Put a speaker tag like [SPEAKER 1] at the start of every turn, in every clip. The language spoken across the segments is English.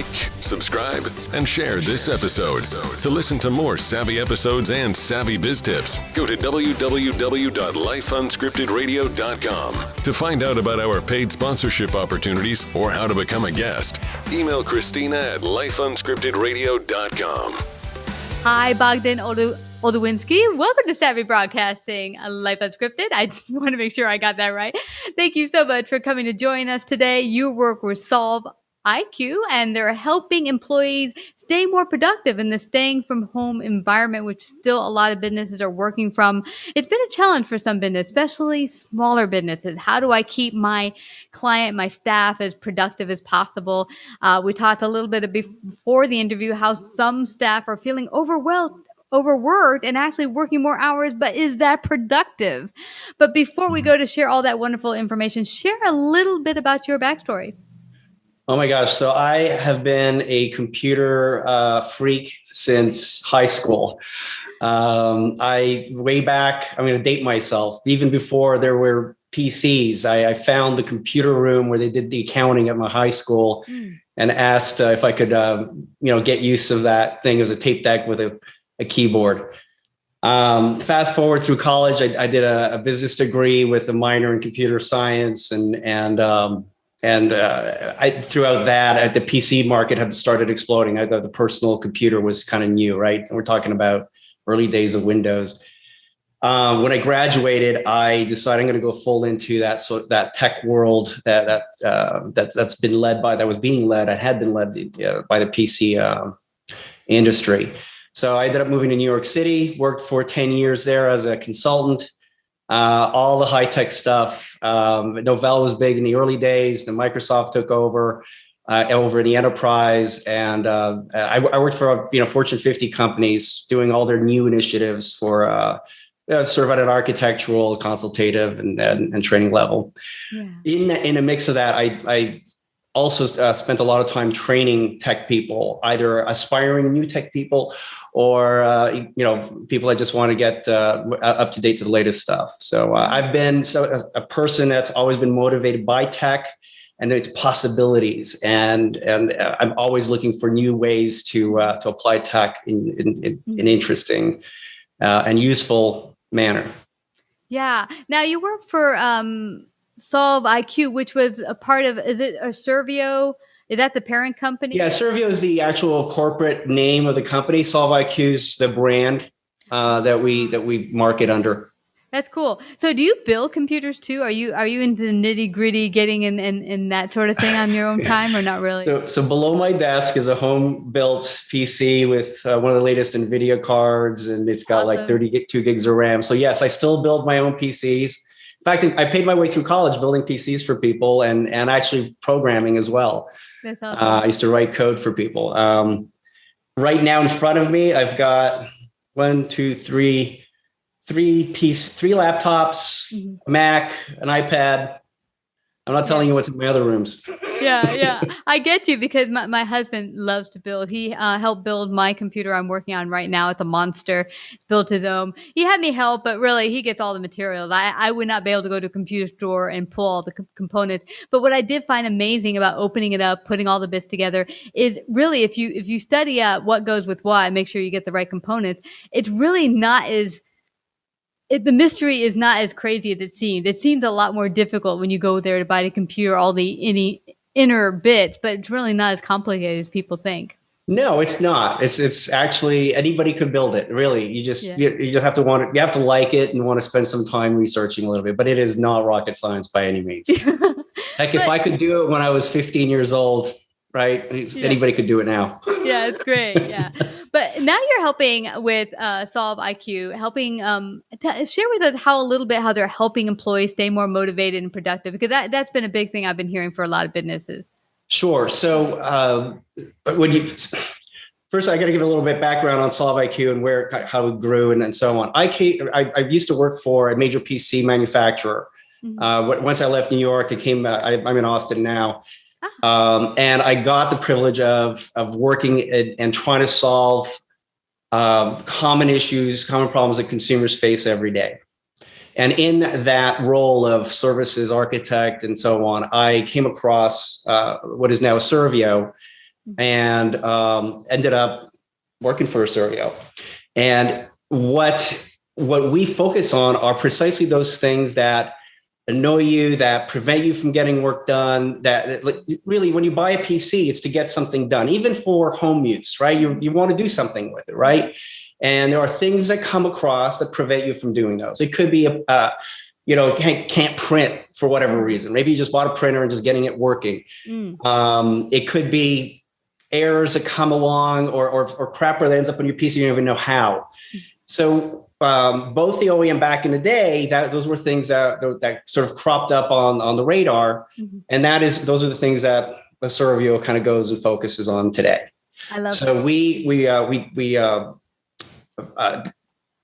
[SPEAKER 1] like, subscribe, and share this episode. To listen to more savvy episodes and savvy biz tips, go to www.lifeunscriptedradio.com. To find out about our paid sponsorship opportunities or how to become a guest, email Christina at lifeunscriptedradio.com.
[SPEAKER 2] Hi, Bogdan Odulinski. Welcome to Savvy Broadcasting, Life Unscripted. I just want to make sure I got that right. Thank you so much for coming to join us today. You work with Solve IQ, and they're helping employees stay more productive in the staying from home environment, which still a lot of businesses are working from. It's been a challenge for some businesses, especially smaller businesses. How do I keep my client, my staff as productive as possible? We talked a little bit before the interview how some staff are feeling overworked and actually working more hours, but is that productive? But before we go to share all that wonderful information, share a little bit about your backstory.
[SPEAKER 3] Oh my gosh. So I have been a computer freak since high school. I'm going to date myself. Even before there were PCs, I found the computer room where they did the accounting at my high school and asked if I could, get use of that thing. It was a tape deck with a keyboard. Fast forward through college, I did a business degree with a minor in computer science, and throughout that, the PC market had started exploding. I thought the personal computer was kind of new, right? And we're talking about early days of Windows. When I graduated, I decided I'm going to go full into that tech world that was being led by the PC industry. So I ended up moving to New York City, worked for 10 years there as a consultant. All the high-tech stuff. Novell was big in the early days. Then Microsoft took over in the enterprise. And I worked for Fortune 50 companies doing all their new initiatives for sort of at an architectural, consultative, and training level. Yeah. In a mix of that, I also spent a lot of time training tech people, either aspiring new tech people or people that just want to get up to date to the latest stuff. So I've been a person that's always been motivated by tech and its possibilities, and I'm always looking for new ways to apply tech in an interesting and useful manner.
[SPEAKER 2] Yeah. Now you work for Solve IQ, which was a part of, is it Asurvio? Is that the parent company?
[SPEAKER 3] Yeah, Asurvio is the actual corporate name of the company. Solve IQ is the brand that we market under.
[SPEAKER 2] That's cool. So do you build computers too? Are you into the nitty gritty, getting in that sort of thing on your own time, or not really?
[SPEAKER 3] So below my desk is a home built PC with one of the latest NVIDIA cards, and it's got like 32 gigs of RAM. So yes, I still build my own PCs. In fact, I paid my way through college building PCs for people and actually programming as well.
[SPEAKER 2] That's awesome.
[SPEAKER 3] I used to write code for people. Right now in front of me, I've got three laptops, a Mac, an iPad. I'm not telling you what's in my other rooms.
[SPEAKER 2] Yeah. I get you, because my husband loves to build. He helped build my computer I'm working on right now. It's a monster. Built his own. He had me help, but really he gets all the materials. I would not be able to go to a computer store and pull all the components. But what I did find amazing about opening it up, putting all the bits together, is really if you study what goes with what, make sure you get the right components, it's really not the mystery is not as crazy as it seemed. It seemed a lot more difficult when you go there to buy the computer, all the inner bits, but it's really not as complicated as people think.
[SPEAKER 3] No, it's not. It's actually anybody could build it. Really, you just have to want it. You have to like it and want to spend some time researching a little bit. But it is not rocket science by any means. Heck, if I could do it when I was 15 years old, right? Anybody could do it now.
[SPEAKER 2] Yeah, it's great. Yeah. But now you're helping with Solve IQ, helping share with us how they're helping employees stay more motivated and productive, because that's been a big thing I've been hearing for a lot of businesses.
[SPEAKER 3] Sure. So first, I got to give a little bit background on Solve IQ and how it grew and so on. I used to work for a major PC manufacturer. Mm-hmm. Once I left New York, I'm in Austin now. And I got the privilege of working and trying to solve common issues, common problems that consumers face every day. And in that role of services architect and so on, I came across what is now Asurvio, and ended up working for Asurvio. And what we focus on are precisely those things that annoy you, that prevent you from getting work done. That really, when you buy a PC, it's to get something done, even for home use, right? You want to do something with it, right? And there are things that come across that prevent you from doing those. It could be can't print for whatever reason. Maybe you just bought a printer and just getting it working. It could be errors that come along or crap that ends up on your PC, you don't even know how. So both the OEM back in the day, those were things that sort of cropped up on the radar. And those are the things that Asurvio kind of goes and focuses on today.
[SPEAKER 2] I love
[SPEAKER 3] so
[SPEAKER 2] that.
[SPEAKER 3] We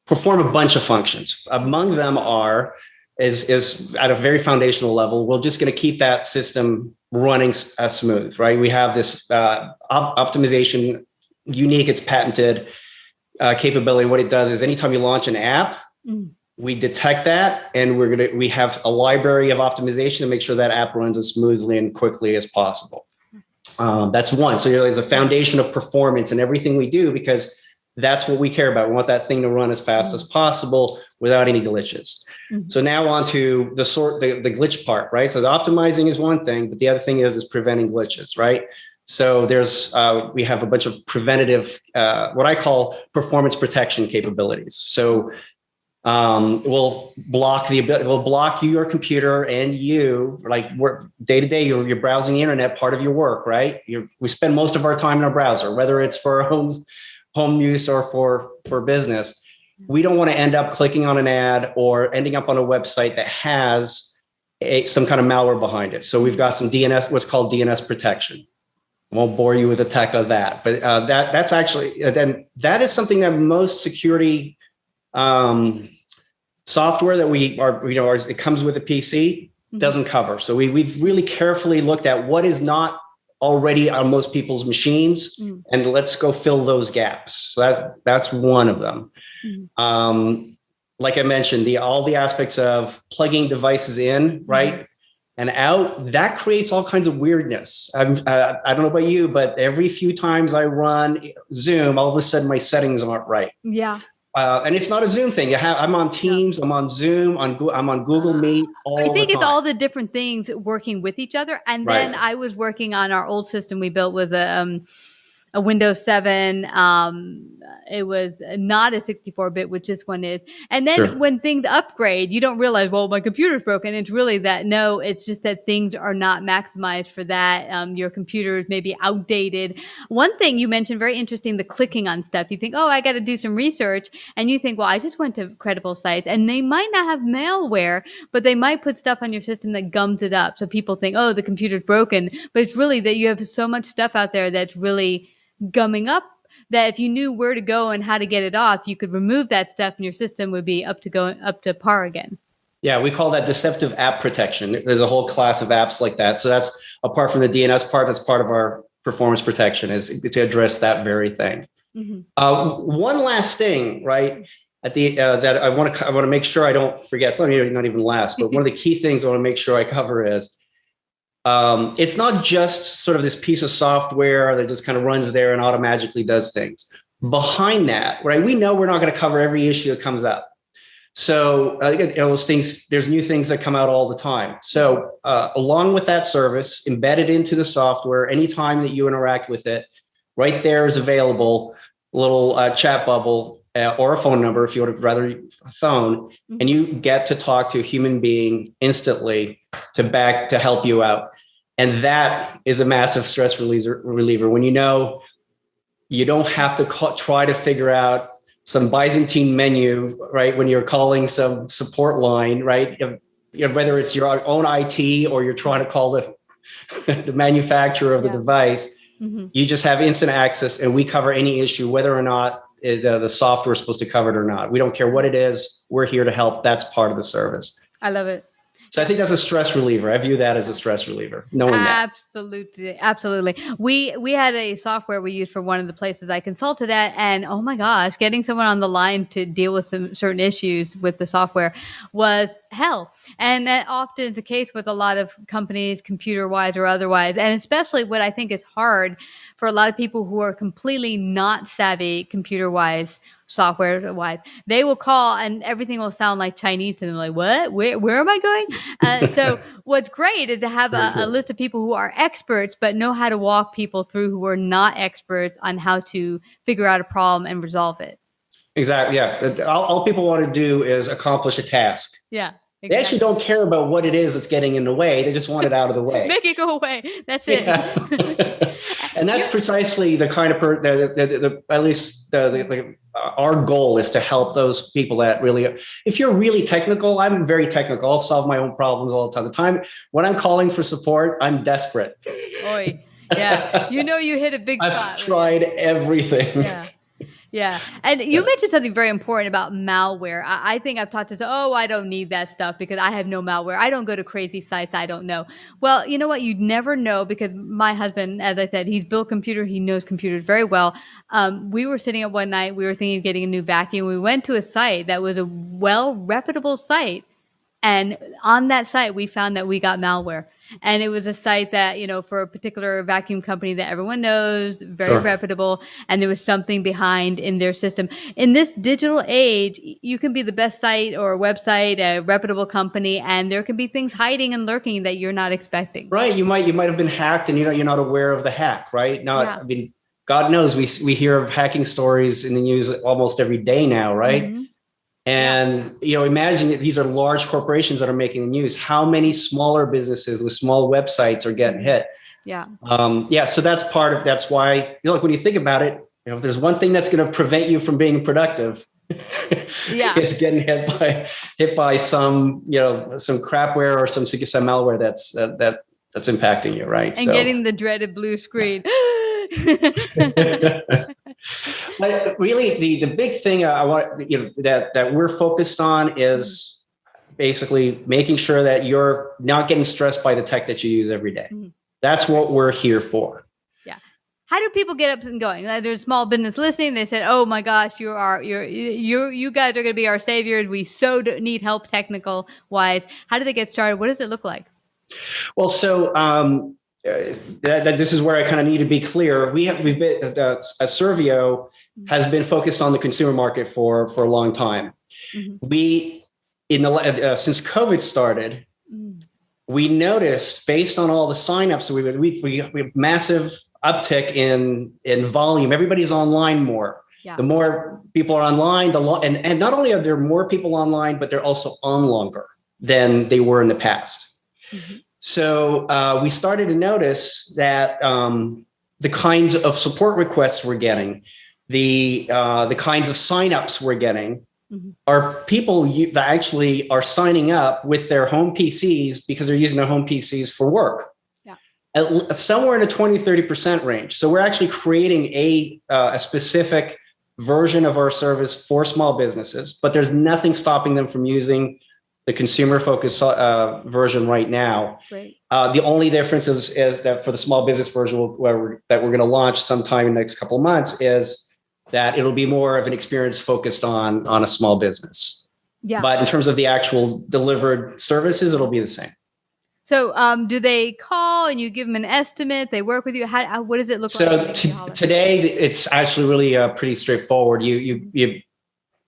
[SPEAKER 3] perform a bunch of functions. Among them is at a very foundational level, we're just going to keep that system running smooth, right? We have this optimization, unique, it's patented capability. What it does is anytime you launch an app, we detect that, and we have a library of optimization to make sure that app runs as smoothly and quickly as possible. That's one. So there's a foundation of performance in everything we do, because that's what we care about. We want that thing to run as fast as possible without any glitches. So now on to the glitch part, right? So the optimizing is one thing, but the other thing is preventing glitches, right? So we have a bunch of preventative, what I call performance protection capabilities. So we'll block your computer and you, like day to day, you're browsing the internet, part of your work, right? We spend most of our time in our browser, whether it's for home use or for business. We don't want to end up clicking on an ad or ending up on a website that has some kind of malware behind it. So we've got some DNS, what's called DNS protection. I won't bore you with the tech of that, but that's actually, then that is something that most security software that it comes with a PC doesn't cover. So we've really carefully looked at what is not already on most people's machines, and let's go fill those gaps. So that's one of them. Like I mentioned, all the aspects of plugging devices in, right, and out, that creates all kinds of weirdness. I don't know about you, but every few times I run Zoom, all of a sudden my settings aren't right.
[SPEAKER 2] Yeah.
[SPEAKER 3] And it's not a Zoom thing. I'm on Teams, I'm on Zoom, I'm on Google Meet all the time.
[SPEAKER 2] I think it's all the different things working with each other. And then I was working on our old system we built with a Windows 7. It was not a 64-bit, which this one is. And then when things upgrade, you don't realize, well, my computer's broken. It's really that, no, it's just that things are not maximized for that. Your computer is maybe outdated. One thing you mentioned, very interesting, the clicking on stuff. You think, oh, I got to do some research. And you think, well, I just went to credible sites. And they might not have malware, but they might put stuff on your system that gums it up. So people think, oh, the computer's broken. But it's really that you have so much stuff out there that's really gumming up, that if you knew where to go and how to get it off, you could remove that stuff and your system would be up to par again.
[SPEAKER 3] Yeah, we call that Deceptive App Protection. There's a whole class of apps like that. So that's, apart from the DNS part, that's part of our performance protection, is to address that very thing. One last thing, right? At the that I want to make sure I don't forget. It's not even last, but one of the key things I want to make sure I cover is, it's not just sort of this piece of software that just kind of runs there and automatically does things. Behind that, right, we know we're not going to cover every issue that comes up. So those things, there's new things that come out all the time. So along with that service, embedded into the software, anytime that you interact with it, right there is available a little chat bubble or a phone number if you would rather a phone, and you get to talk to a human being instantly to help you out. And that is a massive stress reliever when you know you don't have to try to figure out some Byzantine menu, right? When you're calling some support line, right? Whether it's your own IT or you're trying to call the manufacturer of the device, you just have instant access, and we cover any issue, whether or not the software is supposed to cover it or not. We don't care what it is. We're here to help. That's part of the service.
[SPEAKER 2] I love it.
[SPEAKER 3] So I think that's a stress reliever. I view that as a stress reliever, knowing that.
[SPEAKER 2] Absolutely. We had a software we used for one of the places I consulted at, and oh my gosh, getting someone on the line to deal with some certain issues with the software was hell. And that often is the case with a lot of companies, computer-wise or otherwise, and especially what I think is hard for a lot of people who are completely not savvy computer-wise, software-wise. They will call and everything will sound like Chinese and they're like, what? Where am I going? So what's great is to have a list of people who are experts, but know how to walk people through who are not experts on how to figure out a problem and resolve it.
[SPEAKER 3] Exactly. Yeah. All people want to do is accomplish a task.
[SPEAKER 2] Yeah. Exactly.
[SPEAKER 3] They actually don't care about what it is that's getting in the way. They just want it out of the way.
[SPEAKER 2] Make it go away. That's it.
[SPEAKER 3] Yeah. And that's precisely the kind of at least our goal is to help those people that really, if you're really technical, I'm very technical. I'll solve my own problems all the time. When I'm calling for support, I'm desperate.
[SPEAKER 2] Oy. Yeah. You hit a big spot.
[SPEAKER 3] I've tried everything.
[SPEAKER 2] Yeah. Yeah. And you mentioned something very important about malware. I think I've talked to, I don't need that stuff because I have no malware. I don't go to crazy sites. I don't know. Well, you know what? You'd never know because my husband, as I said, he's built computer. He knows computers very well. We were sitting up one night. We were thinking of getting a new vacuum. We went to a site that was a reputable site. And on that site, we found that we got malware. And it was a site that, for a particular vacuum company that everyone knows, very reputable, and there was something behind in their system. In this digital age, you can be the best site or website, a reputable company, and there can be things hiding and lurking that you're not expecting.
[SPEAKER 3] Right. You might have been hacked and you're not aware of the hack, right? Now, yeah. I mean, God knows we hear of hacking stories in the news almost every day now, right? Mm-hmm. And, imagine that these are large corporations that are making the news. How many smaller businesses with small websites are getting hit?
[SPEAKER 2] Yeah.
[SPEAKER 3] So that's why, when you think about it, if there's one thing that's going to prevent you from being productive, it's getting hit by some crapware or some malware that's impacting you, right?
[SPEAKER 2] And getting the dreaded blue screen.
[SPEAKER 3] But really, the big thing I want that we're focused on is basically making sure that you're not getting stressed by the tech that you use every day. Mm-hmm. That's what we're here for.
[SPEAKER 2] Yeah. How do people get up and going? There's small business listening. They said, "Oh my gosh, you guys are going to be our saviors. We so need help technical wise." How do they get started? What does it look like?
[SPEAKER 3] Well, so. That this is where I kind of need to be clear. We've been Asurvio has been focused on the consumer market for a long time. Mm-hmm. Since COVID started, we noticed based on all the signups, we have massive uptick in volume. Everybody's online more. Yeah. The more people are online, and not only are there more people online, but they're also on longer than they were in the past. Mm-hmm. So we started to notice that the kinds of support requests we're getting, the kinds of signups we're getting, are people that actually are signing up with their home PCs because they're using their home PCs for work. Yeah. Somewhere in the 20-30% range. So we're actually creating a specific version of our service for small businesses, but there's nothing stopping them from using the consumer-focused version right now. Right. The only difference is that for the small business version that we're going to launch sometime in the next couple of months is that it'll be more of an experience focused on a small business. Yeah. But in terms of the actual delivered services, it'll be the same.
[SPEAKER 2] So do they call and you give them an estimate? They work with you? What does it look like?
[SPEAKER 3] So today, it's actually really pretty straightforward. You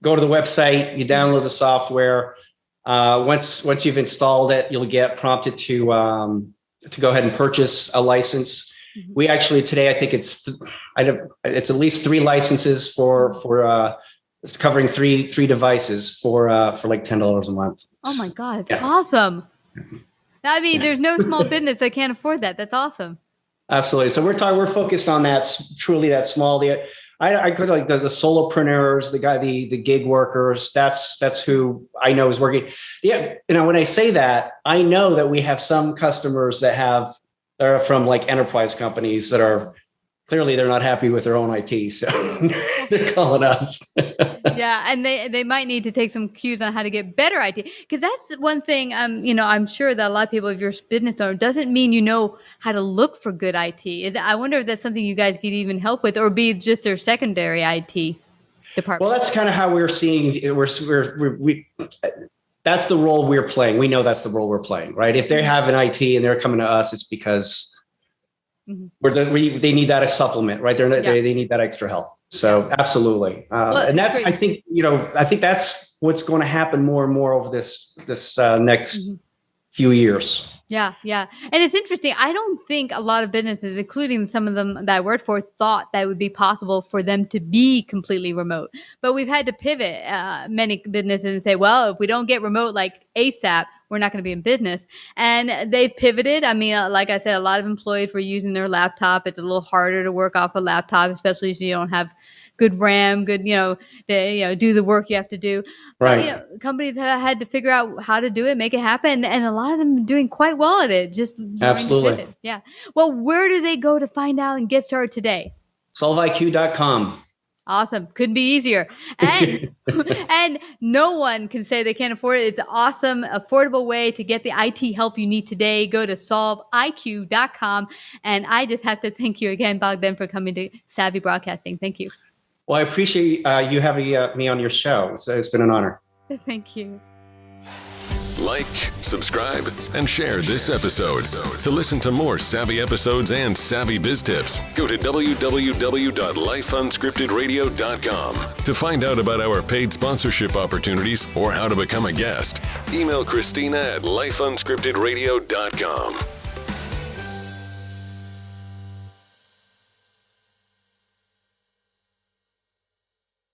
[SPEAKER 3] go to the website, you download the software. Once you've installed it, you'll get prompted to go ahead and purchase a license. Mm-hmm. We actually today, I think it's at least 3 licenses for it's covering three devices for like $10 a month.
[SPEAKER 2] Oh my God, it's awesome! I mean, there's no small business that can't afford that. That's awesome.
[SPEAKER 3] Absolutely. So we're focused on that truly that small. I could like the solopreneurs, the gig workers. That's who I know is working. Yeah, when I say that, I know that we have some customers that are from like enterprise companies that are clearly they're not happy with their own IT, so they're calling us.
[SPEAKER 2] Yeah, and they might need to take some cues on how to get better IT, because that's one thing. I'm sure that a lot of people, if you're a business owner, doesn't mean you know how to look for good IT. I wonder if that's something you guys could even help with, or be just their secondary IT department.
[SPEAKER 3] Well, that's kind of how we're seeing it. That's the role we're playing. We know that's the role we're playing, right? If they have an IT and they're coming to us, it's because they need that as supplement, right? They need that extra help. So absolutely. And that's, I think that's what's going to happen more and more over this next few years.
[SPEAKER 2] Yeah. And it's interesting. I don't think a lot of businesses, including some of them that I worked for, thought that it would be possible for them to be completely remote. But we've had to pivot many businesses and say, well, if we don't get remote like ASAP, we're not going to be in business. And they've pivoted. I mean, like I said, a lot of employees were using their laptop. It's a little harder to work off a laptop, especially if you don't have good RAM, good, do the work you have to do.
[SPEAKER 3] Right.
[SPEAKER 2] But, companies have had to figure out how to do it, make it happen. And a lot of them are doing quite well at it. Just
[SPEAKER 3] absolutely.
[SPEAKER 2] Yeah. Well, where do they go to find out and get started today?
[SPEAKER 3] solveiq.com.
[SPEAKER 2] Awesome. Couldn't be easier. And and no one can say they can't afford it. It's an awesome, affordable way to get the IT help you need today. Go to solveiq.com. And I just have to thank you again, Bogdan, for coming to Savvy Broadcasting. Thank you.
[SPEAKER 3] Well, I appreciate you having me on your show. It's been an honor.
[SPEAKER 2] Thank you.
[SPEAKER 1] Like, subscribe, and share this episode. To listen to more savvy episodes and savvy biz tips, go to www.lifeunscriptedradio.com. To find out about our paid sponsorship opportunities or how to become a guest, email Christina at lifeunscriptedradio.com.